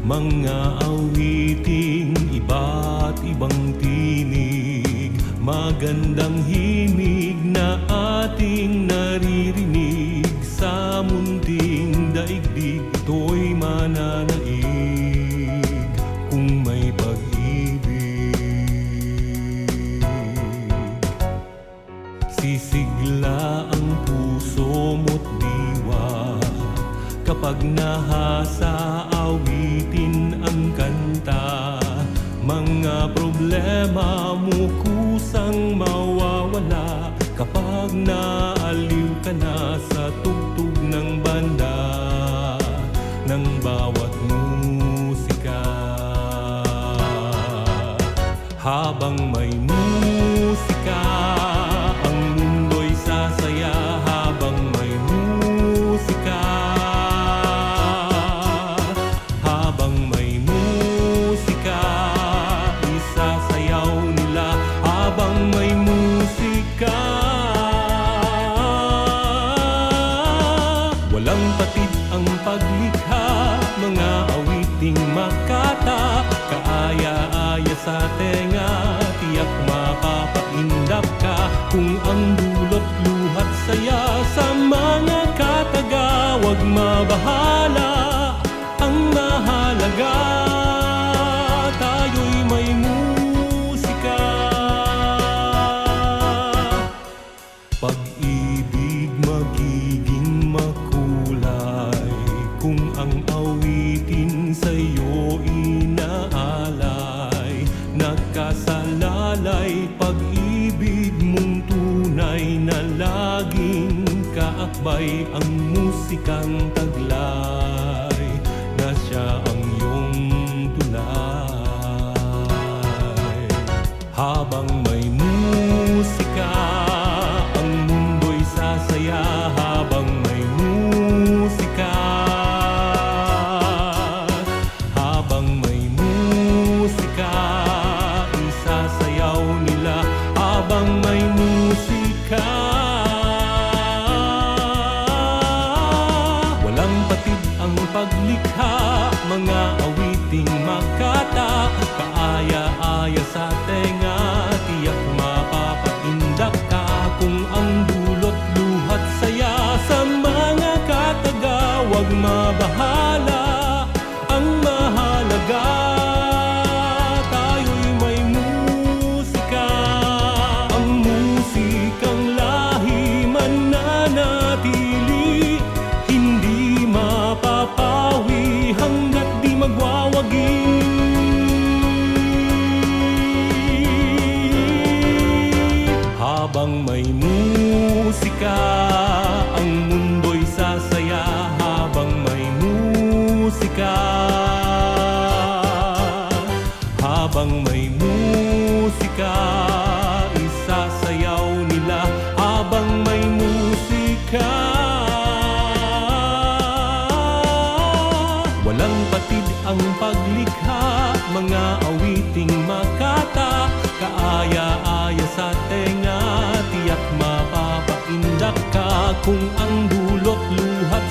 Mga awiting iba't ibang tinig, magandang himig na ating naririnig. Sa munting daigdig, ito'y mananaig kung may pag-ibig. Sisigla ang puso mo't diwa kapag nahasa awitin ang kanta. Mga problema mo kusang mawawala kapag naaliw ka na sa tugtog ng banda ng bawat musika. Habang may musika, ang mundo'y sasaya. Habang may musika, habang may musika, isasayaw nila. Habang may musika, walang patid ang paglikha. Mga awiting makata, kaaya-aya sa tenga. Tiyak mapapaindap ka kung ang dulot luhat saya. Sa mga kataga, wag mabahala. Ang mahalaga, tayo'y may musika. Pag-ibig magiging makulay kung ang awitin sa'yo inaalay. Nagkasalalay pag-ibig mong tunay na laging kaakbay. Ang musikang taglay na siya ang iyong tulay. Habang may musika, ang mundo'y sasaya. Habang may musika, habang may musika, isasayaw nila. Habang may musika, walang patid ang paglikha. Mga awiting makata, kaaya-aya sa tenga. Tiyak mapapaindak ka kung ang dulot luhat saya. Sa mga kataga, wag mabahala. Ang mahalaga, tayo'y may musika. Ang musikang lahi mananatili, hindi mapapawi hanggat di magwawagi. Habang may musika, ang mundo'y sasaya. Habang may musika, habang may musika, isasayaw nila. Habang may musika, walang patid ang paglikha. Mga awiting makata, kaaya-aya sa tenga. Tiyak mapapaindak ka kung ang dulot luhat